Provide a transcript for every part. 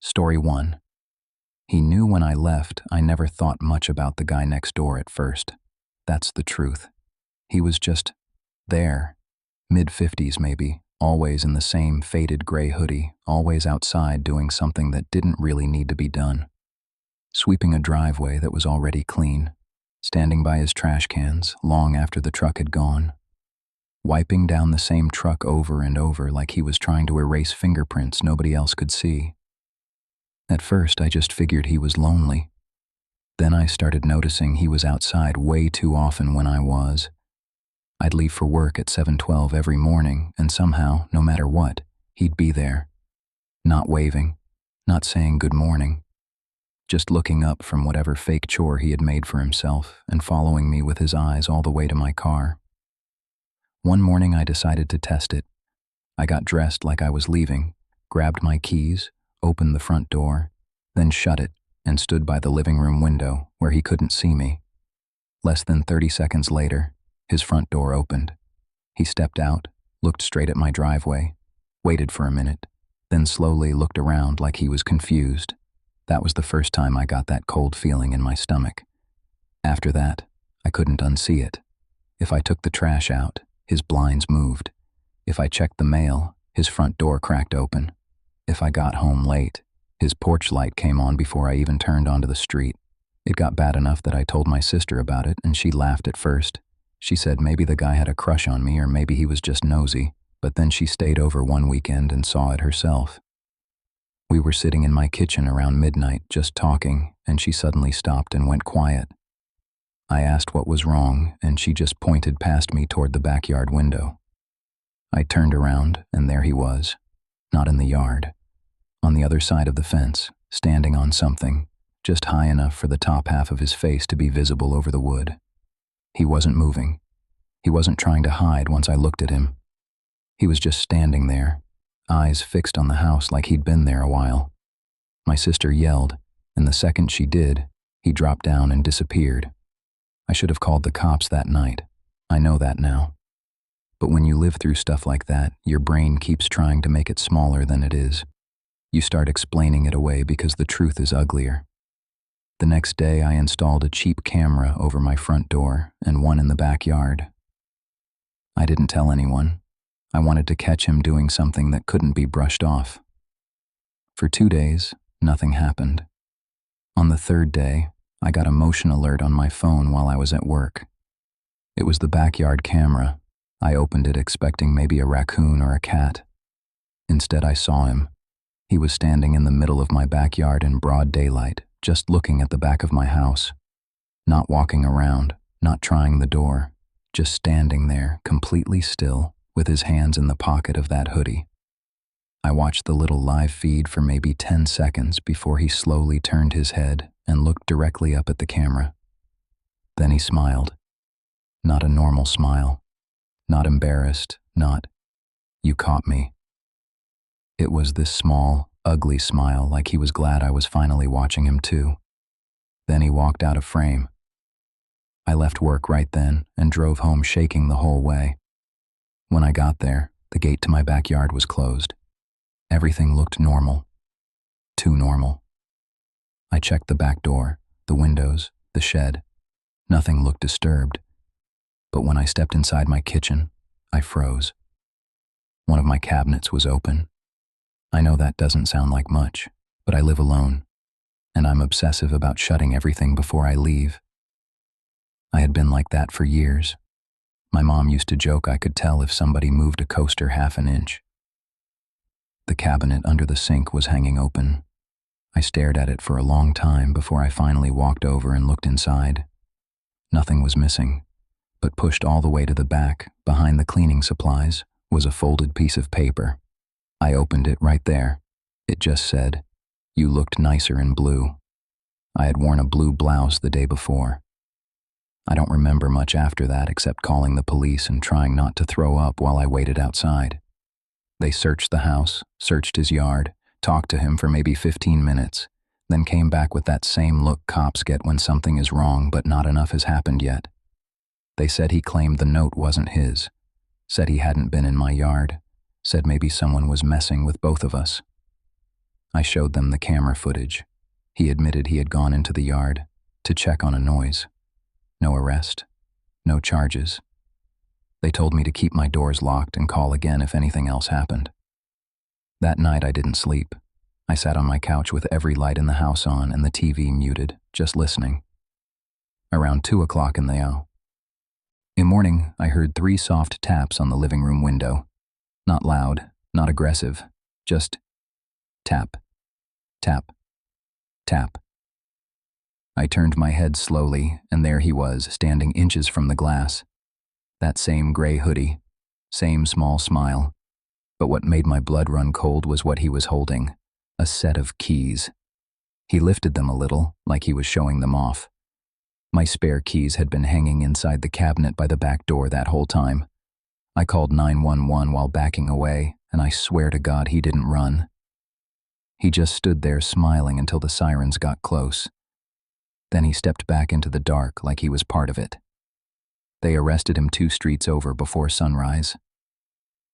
Story 1. He knew when I left. I never thought much about the guy next door at first. That's the truth. He was just there, mid-50s maybe, always in the same faded gray hoodie, always outside doing something that didn't really need to be done. Sweeping a driveway that was already clean, standing by his trash cans long after the truck had gone, wiping down the same truck over and over like he was trying to erase fingerprints nobody else could see. At first, I just figured he was lonely. Then I started noticing he was outside way too often when I was. I'd leave for work at 7:12 every morning, and somehow, no matter what, he'd be there. Not waving, not saying good morning, just looking up from whatever fake chore he had made for himself and following me with his eyes all the way to my car. One morning I decided to test it. I got dressed like I was leaving, grabbed my keys, opened the front door, then shut it and stood by the living room window where he couldn't see me. Less than 30 seconds later, his front door opened. He stepped out, looked straight at my driveway, waited for a minute, then slowly looked around like he was confused. That was the first time I got that cold feeling in my stomach. After that, I couldn't unsee it. If I took the trash out, his blinds moved. If I checked the mail, his front door cracked open. If I got home late, his porch light came on before I even turned onto the street. It got bad enough that I told my sister about it, and she laughed at first. She said maybe the guy had a crush on me or maybe he was just nosy, but then she stayed over one weekend and saw it herself. We were sitting in my kitchen around midnight just talking, and she suddenly stopped and went quiet. I asked what was wrong, and she just pointed past me toward the backyard window. I turned around, and there he was, not in the yard. On the other side of the fence, standing on something, just high enough for the top half of his face to be visible over the wood. He wasn't moving. He wasn't trying to hide once I looked at him. He was just standing there, eyes fixed on the house like he'd been there a while. My sister yelled, and the second she did, he dropped down and disappeared. I should have called the cops that night. I know that now. But when you live through stuff like that, your brain keeps trying to make it smaller than it is. You start explaining it away because the truth is uglier. The next day, I installed a cheap camera over my front door and one in the backyard. I didn't tell anyone. I wanted to catch him doing something that couldn't be brushed off. For 2 days, nothing happened. On the third day, I got a motion alert on my phone while I was at work. It was the backyard camera. I opened it expecting maybe a raccoon or a cat. Instead, I saw him. He was standing in the middle of my backyard in broad daylight, just looking at the back of my house. Not walking around, not trying the door, just standing there, completely still, with his hands in the pocket of that hoodie. I watched the little live feed for maybe 10 seconds before he slowly turned his head and looked directly up at the camera. Then he smiled. Not a normal smile. Not embarrassed, not, "You caught me." It was this small, ugly smile like he was glad I was finally watching him too. Then he walked out of frame. I left work right then and drove home shaking the whole way. When I got there, the gate to my backyard was closed. Everything looked normal. Too normal. I checked the back door, the windows, the shed. Nothing looked disturbed. But when I stepped inside my kitchen, I froze. One of my cabinets was open. I know that doesn't sound like much, but I live alone, and I'm obsessive about shutting everything before I leave. I had been like that for years. My mom used to joke I could tell if somebody moved a coaster half an inch. The cabinet under the sink was hanging open. I stared at it for a long time before I finally walked over and looked inside. Nothing was missing, but pushed all the way to the back, behind the cleaning supplies, was a folded piece of paper. I opened it right there. It just said, "You looked nicer in blue." I had worn a blue blouse the day before. I don't remember much after that except calling the police and trying not to throw up while I waited outside. They searched the house, searched his yard, talked to him for maybe 15 minutes, then came back with that same look cops get when something is wrong but not enough has happened yet. They said he claimed the note wasn't his, said he hadn't been in my yard, said maybe someone was messing with both of us. I showed them the camera footage. He admitted he had gone into the yard to check on a noise. No arrest, no charges. They told me to keep my doors locked and call again if anything else happened. That night I didn't sleep. I sat on my couch with every light in the house on and the TV muted, just listening. Around 2 o'clock in the morning, I heard 3 soft taps on the living room window. Not loud, not aggressive, just tap, tap, tap. I turned my head slowly, and there he was, standing inches from the glass. That same gray hoodie, same small smile. But what made my blood run cold was what he was holding, a set of keys. He lifted them a little, like he was showing them off. My spare keys had been hanging inside the cabinet by the back door that whole time. I called 911 while backing away, and I swear to God he didn't run. He just stood there smiling until the sirens got close. Then he stepped back into the dark like he was part of it. They arrested him 2 streets over before sunrise.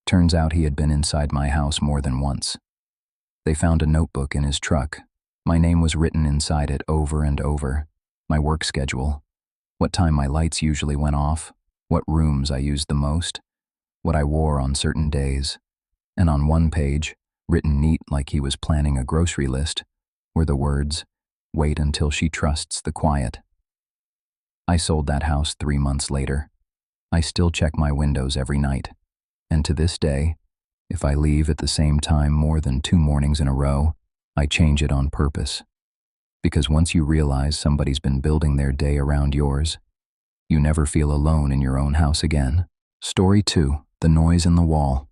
Turns out he had been inside my house more than once. They found a notebook in his truck. My name was written inside it over and over. My work schedule, what time my lights usually went off, what rooms I used the most, what I wore on certain days. And on one page, written neat like he was planning a grocery list, were the words, "Wait until she trusts the quiet." I sold that house 3 months later. I still check my windows every night. And to this day, if I leave at the same time more than 2 mornings in a row, I change it on purpose. Because once you realize somebody's been building their day around yours, you never feel alone in your own house again. Story 2, the noise in the wall.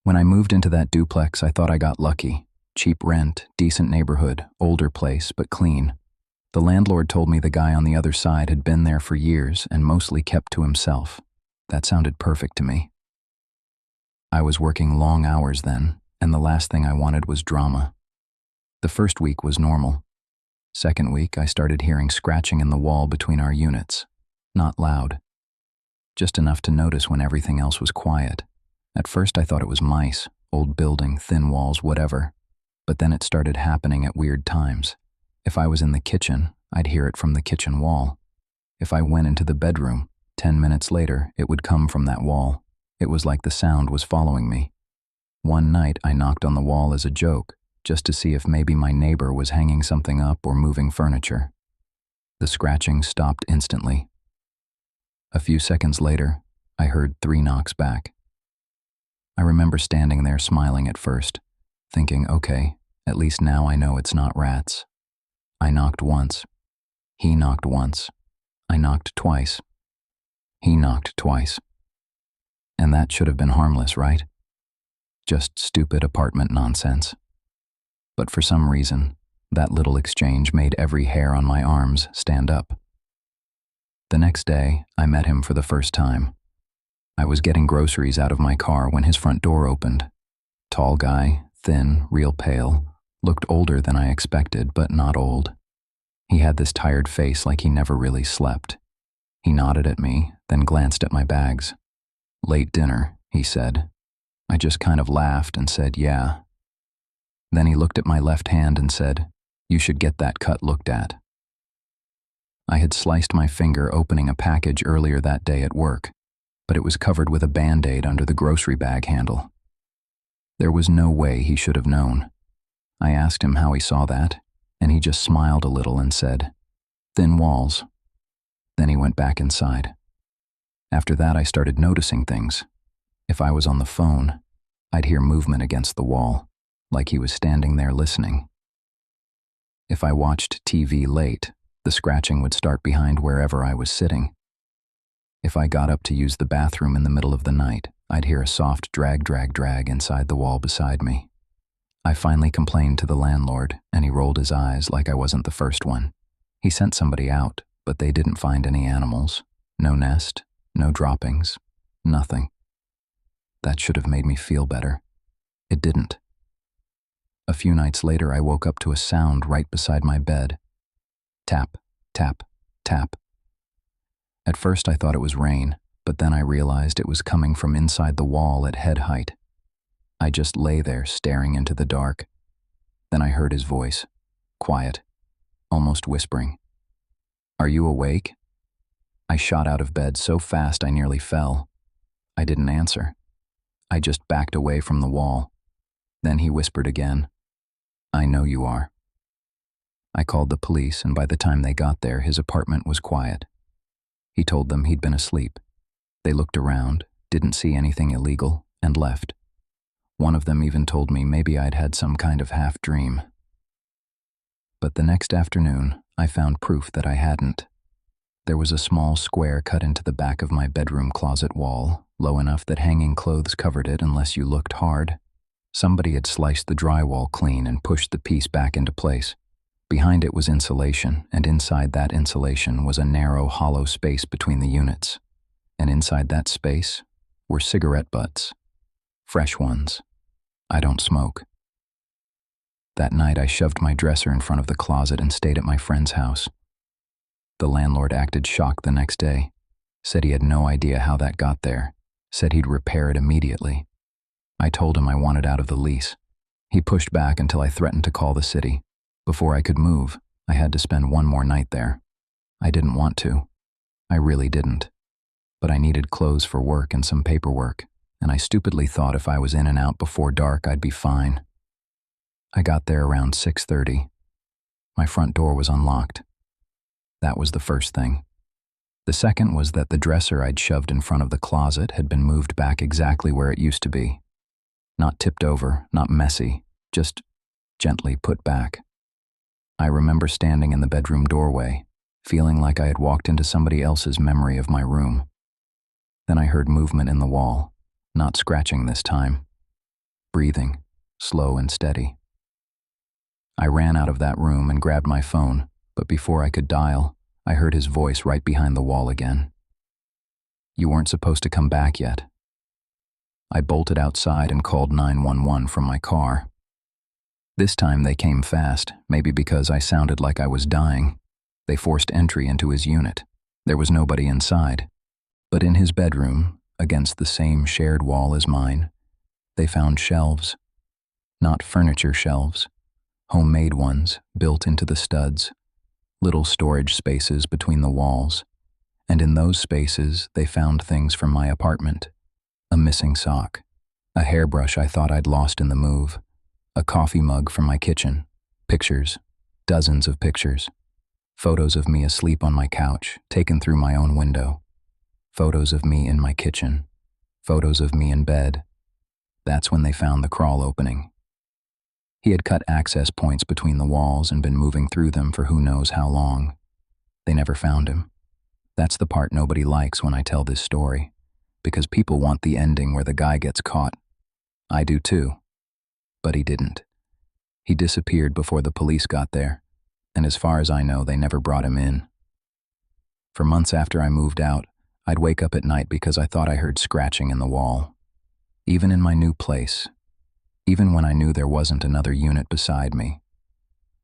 When I moved into that duplex, I thought I got lucky. Cheap rent, decent neighborhood, older place, but clean. The landlord told me the guy on the other side had been there for years and mostly kept to himself. That sounded perfect to me. I was working long hours then, and the last thing I wanted was drama. The first week was normal. Second week, I started hearing scratching in the wall between our units. Not loud. Just enough to notice when everything else was quiet. At first I thought it was mice, old building, thin walls, whatever. But then it started happening at weird times. If I was in the kitchen, I'd hear it from the kitchen wall. If I went into the bedroom, 10 minutes later, it would come from that wall. It was like the sound was following me. One night I knocked on the wall as a joke, just to see if maybe my neighbor was hanging something up or moving furniture. The scratching stopped instantly. A few seconds later, I heard 3 knocks back. I remember standing there smiling at first, thinking, okay, at least now I know it's not rats. I knocked once. He knocked once. I knocked twice. He knocked twice. And that should have been harmless, right? Just stupid apartment nonsense. But for some reason, that little exchange made every hair on my arms stand up. The next day, I met him for the first time. I was getting groceries out of my car when his front door opened. Tall guy, thin, real pale, looked older than I expected, but not old. He had this tired face like he never really slept. He nodded at me, then glanced at my bags. "Late dinner," he said. I just kind of laughed and said, "Yeah." Then he looked at my left hand and said, "You should get that cut looked at." I had sliced my finger opening a package earlier that day at work, but it was covered with a Band-Aid under the grocery bag handle. There was no way he should have known. I asked him how he saw that, and he just smiled a little and said, "Thin walls." Then he went back inside. After that, I started noticing things. If I was on the phone, I'd hear movement against the wall, like he was standing there listening. If I watched TV late, the scratching would start behind wherever I was sitting. If I got up to use the bathroom in the middle of the night, I'd hear a soft drag inside the wall beside me. I finally complained to the landlord, and he rolled his eyes like I wasn't the first one. He sent somebody out, but they didn't find any animals. No nest, no droppings, nothing. That should have made me feel better. It didn't. A few nights later, I woke up to a sound right beside my bed. Tap, tap, tap. At first I thought it was rain, but then I realized it was coming from inside the wall at head height. I just lay there staring into the dark. Then I heard his voice, quiet, almost whispering. "Are you awake?" I shot out of bed so fast I nearly fell. I didn't answer. I just backed away from the wall. Then he whispered again, "I know you are." I called the police, and by the time they got there, his apartment was quiet. He told them he'd been asleep. They looked around, didn't see anything illegal, and left. One of them even told me maybe I'd had some kind of half-dream. But the next afternoon, I found proof that I hadn't. There was a small square cut into the back of my bedroom closet wall, low enough that hanging clothes covered it unless you looked hard. Somebody had sliced the drywall clean and pushed the piece back into place. Behind it was insulation, and inside that insulation was a narrow, hollow space between the units. And inside that space were cigarette butts. Fresh ones. I don't smoke. That night I shoved my dresser in front of the closet and stayed at my friend's house. The landlord acted shocked the next day, said he had no idea how that got there, said he'd repair it immediately. I told him I wanted out of the lease. He pushed back until I threatened to call the city. Before I could move, I had to spend one more night there. I didn't want to. I really didn't. But I needed clothes for work and some paperwork, and I stupidly thought if I was in and out before dark, I'd be fine. I got there around 6:30. My front door was unlocked. That was the first thing. The second was that the dresser I'd shoved in front of the closet had been moved back exactly where it used to be. Not tipped over, not messy, just gently put back. I remember standing in the bedroom doorway, feeling like I had walked into somebody else's memory of my room. Then I heard movement in the wall, not scratching this time. Breathing, slow and steady. I ran out of that room and grabbed my phone, but before I could dial, I heard his voice right behind the wall again. "You weren't supposed to come back yet." I bolted outside and called 911 from my car. This time they came fast, maybe because I sounded like I was dying. They forced entry into his unit. There was nobody inside. But in his bedroom, against the same shared wall as mine, they found shelves. Not furniture shelves, homemade ones built into the studs, little storage spaces between the walls. And in those spaces, they found things from my apartment. A missing sock, a hairbrush I thought I'd lost in the move, a coffee mug from my kitchen, pictures, dozens of pictures, photos of me asleep on my couch, taken through my own window, photos of me in my kitchen, photos of me in bed. That's when they found the crawl opening. He had cut access points between the walls and been moving through them for who knows how long. They never found him. That's the part nobody likes when I tell this story, because people want the ending where the guy gets caught. I do too. But he didn't. He disappeared before the police got there, and as far as I know, they never brought him in. For months after I moved out, I'd wake up at night because I thought I heard scratching in the wall. Even in my new place, even when I knew there wasn't another unit beside me.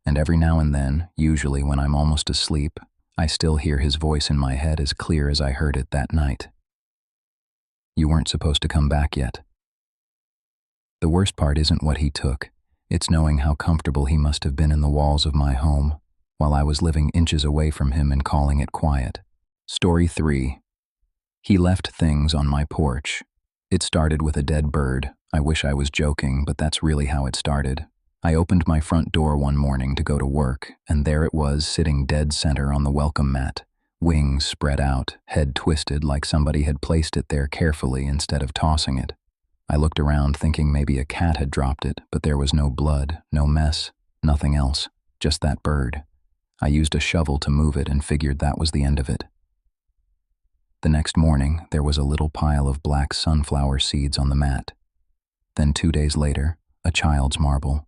And every now and then, usually when I'm almost asleep, I still hear his voice in my head as clear as I heard it that night. "You weren't supposed to come back yet." The worst part isn't what he took. It's knowing how comfortable he must have been in the walls of my home, while I was living inches away from him and calling it quiet. Story 3. He left things on my porch. It started with a dead bird. I wish I was joking, but that's really how it started. I opened my front door one morning to go to work, and there it was, sitting dead center on the welcome mat, wings spread out, head twisted like somebody had placed it there carefully instead of tossing it. I looked around thinking maybe a cat had dropped it, but there was no blood, no mess, nothing else, just that bird. I used a shovel to move it and figured that was the end of it. The next morning, there was a little pile of black sunflower seeds on the mat. Then 2 days later, a child's marble.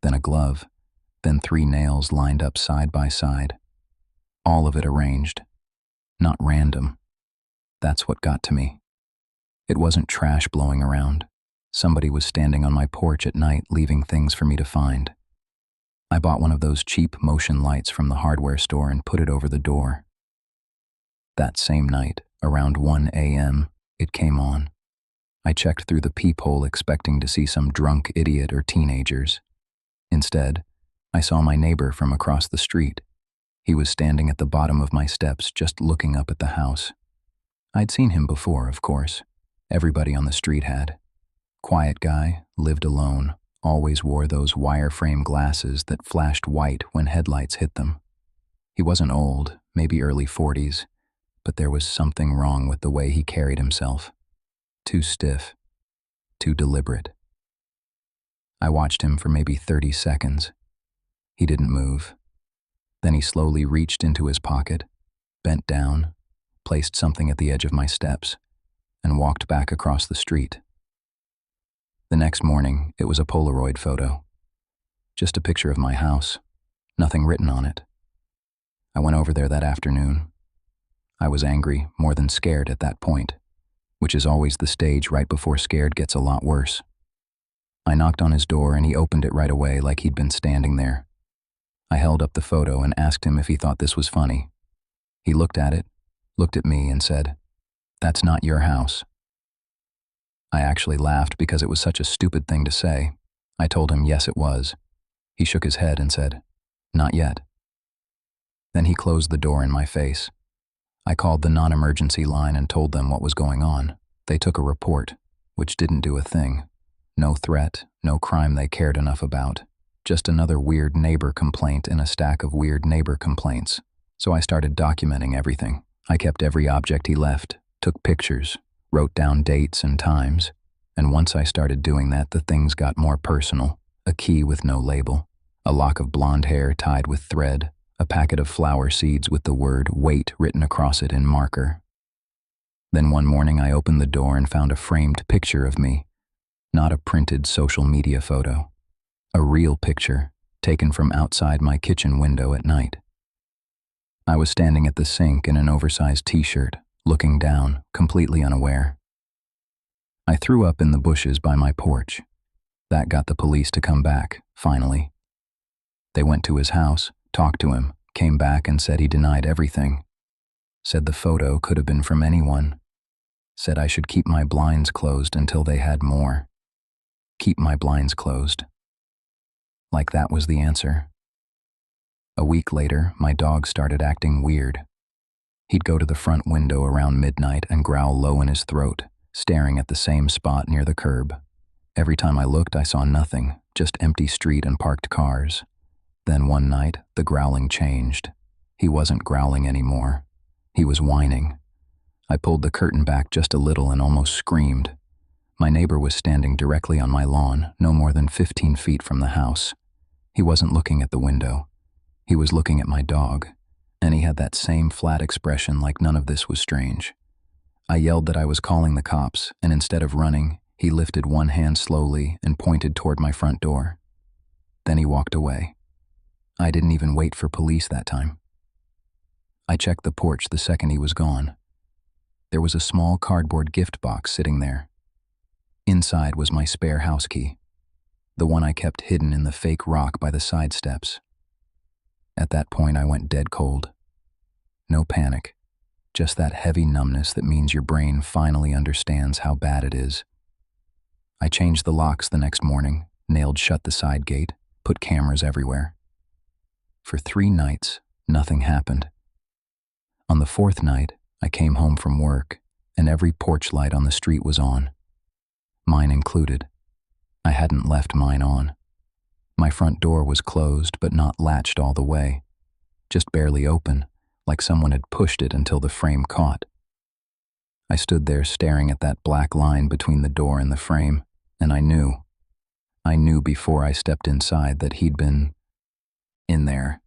Then a glove. Then 3 nails lined up side by side. All of it arranged. Not random. That's what got to me. It wasn't trash blowing around. Somebody was standing on my porch at night leaving things for me to find. I bought one of those cheap motion lights from the hardware store and put it over the door. That same night, around 1 a.m., it came on. I checked through the peephole expecting to see some drunk idiot or teenagers. Instead, I saw my neighbor from across the street. He was standing at the bottom of my steps, just looking up at the house. I'd seen him before, of course. Everybody on the street had. Quiet guy, lived alone, always wore those wire-frame glasses that flashed white when headlights hit them. He wasn't old, maybe early 40s, but there was something wrong with the way he carried himself. Too stiff, too deliberate. I watched him for maybe 30 seconds. He didn't move. Then he slowly reached into his pocket, bent down, placed something at the edge of my steps, and walked back across the street. The next morning, it was a Polaroid photo. Just a picture of my house, nothing written on it. I went over there that afternoon. I was angry, more than scared at that point, which is always the stage right before scared gets a lot worse. I knocked on his door and he opened it right away like he'd been standing there. I held up the photo and asked him if he thought this was funny. He looked at it, looked at me and said, "That's not your house." I actually laughed because it was such a stupid thing to say. I told him yes it was. He shook his head and said, "Not yet." Then he closed the door in my face. I called the non-emergency line and told them what was going on. They took a report, which didn't do a thing. No threat, no crime they cared enough about. Just another weird neighbor complaint in a stack of weird neighbor complaints. So I started documenting everything. I kept every object he left, took pictures, wrote down dates and times. And once I started doing that, the things got more personal. A key with no label, a lock of blonde hair tied with thread, a packet of flower seeds with the word "wait" written across it in marker. Then one morning I opened the door and found a framed picture of me. Not a printed social media photo. A real picture, taken from outside my kitchen window at night. I was standing at the sink in an oversized t-shirt, looking down, completely unaware. I threw up in the bushes by my porch. That got the police to come back, finally. They went to his house, talked to him, came back and said he denied everything. Said the photo could have been from anyone. Said I should keep my blinds closed until they had more. Keep my blinds closed. Like that was the answer. A week later, my dog started acting weird. He'd go to the front window around midnight and growl low in his throat, staring at the same spot near the curb. Every time I looked, I saw nothing, just empty street and parked cars. Then one night, the growling changed. He wasn't growling anymore. He was whining. I pulled the curtain back just a little and almost screamed. My neighbor was standing directly on my lawn, no more than 15 feet from the house. He wasn't looking at the window. He was looking at my dog, and he had that same flat expression like none of this was strange. I yelled that I was calling the cops, and instead of running, he lifted one hand slowly and pointed toward my front door. Then he walked away. I didn't even wait for police that time. I checked the porch the second he was gone. There was a small cardboard gift box sitting there. Inside was my spare house key, the one I kept hidden in the fake rock by the side steps. At that point, I went dead cold. No panic, just that heavy numbness that means your brain finally understands how bad it is. I changed the locks the next morning, nailed shut the side gate, put cameras everywhere. For 3 nights, nothing happened. On the 4th night, I came home from work, and every porch light on the street was on. Mine included. I hadn't left mine on. My front door was closed but not latched all the way, just barely open, like someone had pushed it until the frame caught. I stood there staring at that black line between the door and the frame, and I knew before I stepped inside that he'd been in there.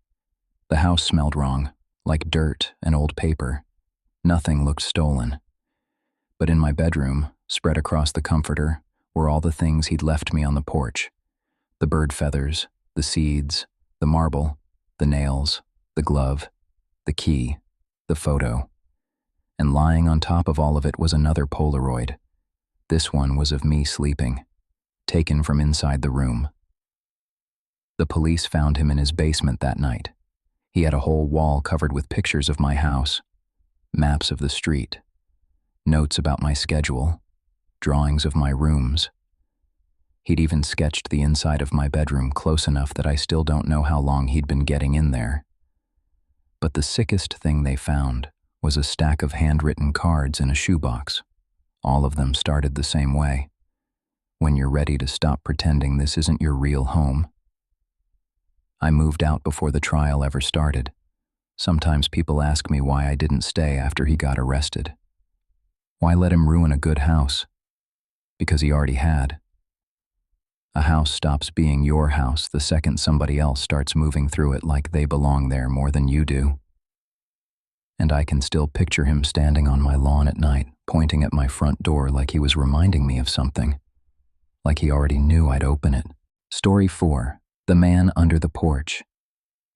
The house smelled wrong, like dirt and old paper. Nothing looked stolen. But in my bedroom, spread across the comforter, were all the things he'd left me on the porch. The bird feathers, the seeds, the marble, the nails, the glove, the key, the photo. And lying on top of all of it was another Polaroid. This one was of me sleeping, taken from inside the room. The police found him in his basement that night. He had a whole wall covered with pictures of my house, maps of the street, notes about my schedule, drawings of my rooms. He'd even sketched the inside of my bedroom close enough that I still don't know how long he'd been getting in there. But the sickest thing they found was a stack of handwritten cards in a shoebox. All of them started the same way. When you're ready to stop pretending this isn't your real home. I moved out before the trial ever started. Sometimes people ask me why I didn't stay after he got arrested. Why let him ruin a good house? Because he already had. A house stops being your house the second somebody else starts moving through it like they belong there more than you do. And I can still picture him standing on my lawn at night, pointing at my front door like he was reminding me of something. Like he already knew I'd open it. Story 4. The Man Under the Porch.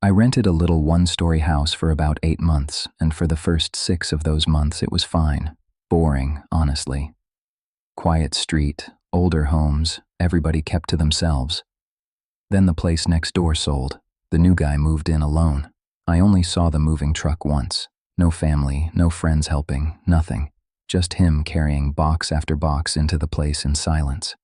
I rented a little one-story house for about 8 months, and for the first 6 of those months it was fine. Boring, honestly. Quiet street, older homes, everybody kept to themselves. Then the place next door sold. The new guy moved in alone. I only saw the moving truck once. No family, no friends helping, nothing. Just him carrying box after box into the place in silence.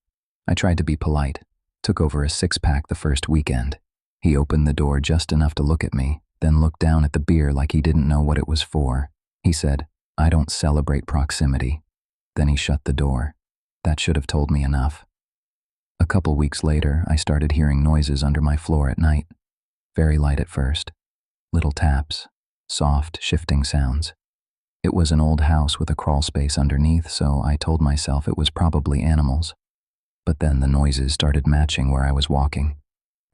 I tried to be polite. Took over a 6-pack the first weekend. He opened the door just enough to look at me, then looked down at the beer like he didn't know what it was for. He said, "I don't celebrate proximity." Then he shut the door. That should have told me enough. A couple weeks later, I started hearing noises under my floor at night. Very light at first. Little taps. Soft, shifting sounds. It was an old house with a crawl space underneath, so I told myself it was probably animals. But then the noises started matching where I was walking.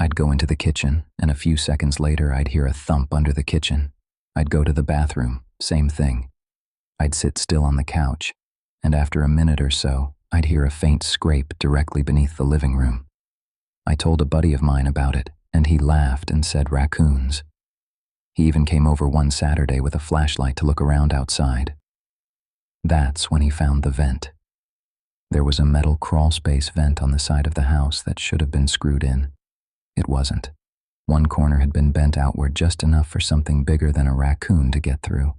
I'd go into the kitchen, and a few seconds later I'd hear a thump under the kitchen. I'd go to the bathroom, same thing. I'd sit still on the couch, and after a minute or so, I'd hear a faint scrape directly beneath the living room. I told a buddy of mine about it, and he laughed and said raccoons. He even came over one Saturday with a flashlight to look around outside. That's when he found the vent. There was a metal crawlspace vent on the side of the house that should have been screwed in. It wasn't. One corner had been bent outward just enough for something bigger than a raccoon to get through.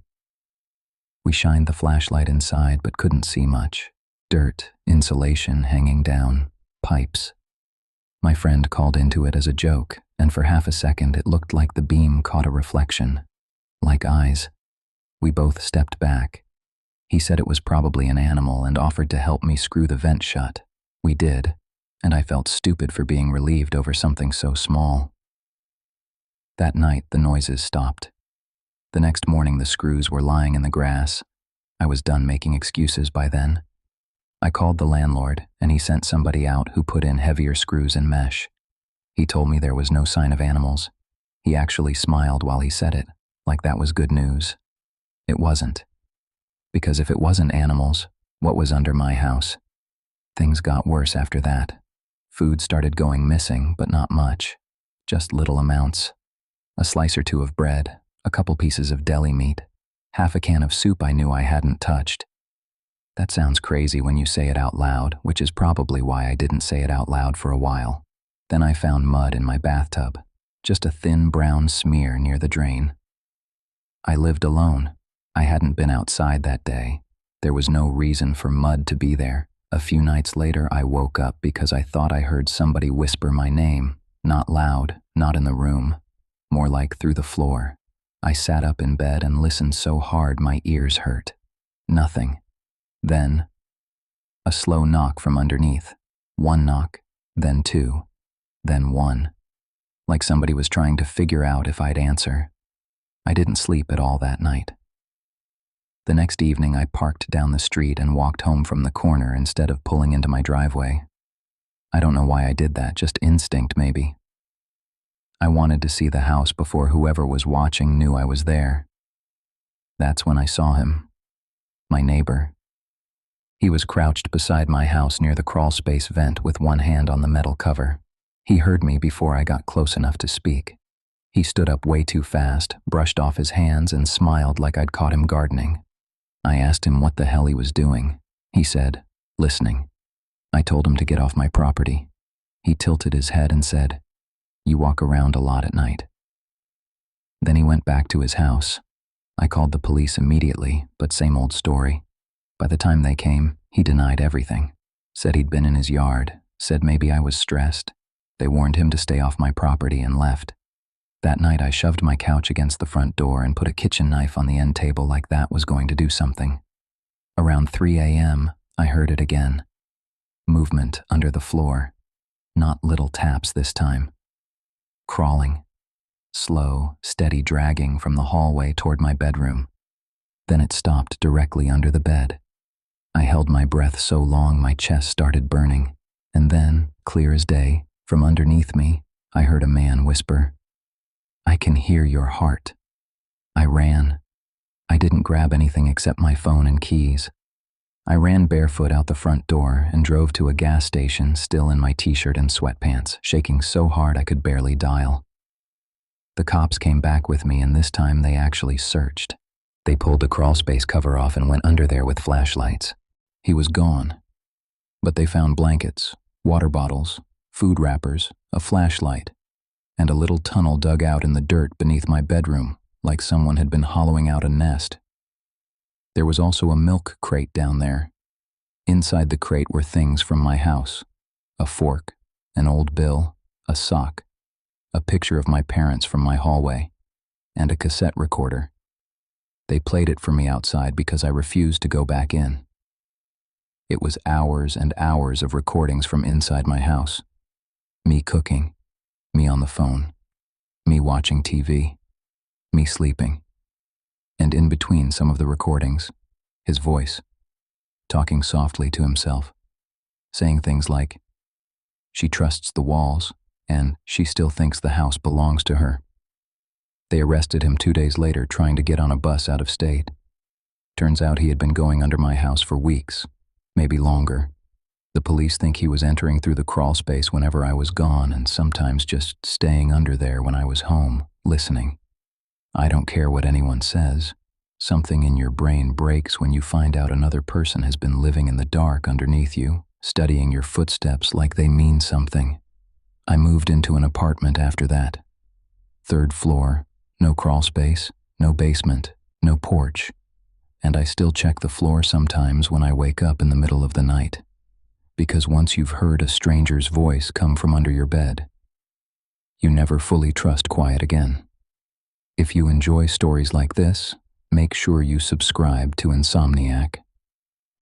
We shined the flashlight inside but couldn't see much. Dirt, insulation hanging down, pipes. My friend called into it as a joke, and for half a second it looked like the beam caught a reflection. Like eyes. We both stepped back. He said it was probably an animal and offered to help me screw the vent shut. We did, and I felt stupid for being relieved over something so small. That night, the noises stopped. The next morning, the screws were lying in the grass. I was done making excuses by then. I called the landlord, and he sent somebody out who put in heavier screws and mesh. He told me there was no sign of animals. He actually smiled while he said it, like that was good news. It wasn't. Because if it wasn't animals, what was under my house? Things got worse after that. Food started going missing, but not much. Just little amounts. A slice or two of bread, a couple pieces of deli meat, half a can of soup I knew I hadn't touched. That sounds crazy when you say it out loud, which is probably why I didn't say it out loud for a while. Then I found mud in my bathtub, just a thin brown smear near the drain. I lived alone. I hadn't been outside that day. There was no reason for mud to be there. A few nights later, I woke up because I thought I heard somebody whisper my name. Not loud, not in the room. More like through the floor. I sat up in bed and listened so hard my ears hurt. Nothing. Then, a slow knock from underneath. One knock, then two, then one. Like somebody was trying to figure out if I'd answer. I didn't sleep at all that night. The next evening, I parked down the street and walked home from the corner instead of pulling into my driveway. I don't know why I did that, just instinct maybe. I wanted to see the house before whoever was watching knew I was there. That's when I saw him. My neighbor. He was crouched beside my house near the crawlspace vent with one hand on the metal cover. He heard me before I got close enough to speak. He stood up way too fast, brushed off his hands, and smiled like I'd caught him gardening. I asked him what the hell he was doing. He said, "Listening." I told him to get off my property. He tilted his head and said, "You walk around a lot at night." Then he went back to his house. I called the police immediately, but same old story. By the time they came, he denied everything. Said he'd been in his yard, said maybe I was stressed. They warned him to stay off my property and left. That night I shoved my couch against the front door and put a kitchen knife on the end table like that was going to do something. Around 3 a.m., I heard it again. Movement under the floor. Not little taps this time. Crawling. Slow, steady dragging from the hallway toward my bedroom. Then it stopped directly under the bed. I held my breath so long my chest started burning, and then, clear as day, from underneath me, I heard a man whisper, "I can hear your heart." I ran. I didn't grab anything except my phone and keys. I ran barefoot out the front door and drove to a gas station still in my t-shirt and sweatpants, shaking so hard I could barely dial. The cops came back with me, and this time they actually searched. They pulled the crawlspace cover off and went under there with flashlights. He was gone. But they found blankets, water bottles, food wrappers, a flashlight, and a little tunnel dug out in the dirt beneath my bedroom, like someone had been hollowing out a nest. There was also a milk crate down there. Inside the crate were things from my house: a fork, an old bill, a sock, a picture of my parents from my hallway, and a cassette recorder. They played it for me outside because I refused to go back in. It was hours and hours of recordings from inside my house. Me cooking, me on the phone, me watching TV, me sleeping. And in between some of the recordings, his voice, talking softly to himself, saying things like, "She trusts the walls, and she still thinks the house belongs to her." They arrested him 2 days later trying to get on a bus out of state. Turns out he had been going under my house for weeks, maybe longer. The police think he was entering through the crawl space whenever I was gone, and sometimes just staying under there when I was home, listening. I don't care what anyone says. Something in your brain breaks when you find out another person has been living in the dark underneath you, studying your footsteps like they mean something. I moved into an apartment after that. 3rd floor, no crawl space, no basement, no porch. And I still check the floor sometimes when I wake up in the middle of the night. Because once you've heard a stranger's voice come from under your bed, you never fully trust quiet again. If you enjoy stories like this, make sure you subscribe to Insomniac.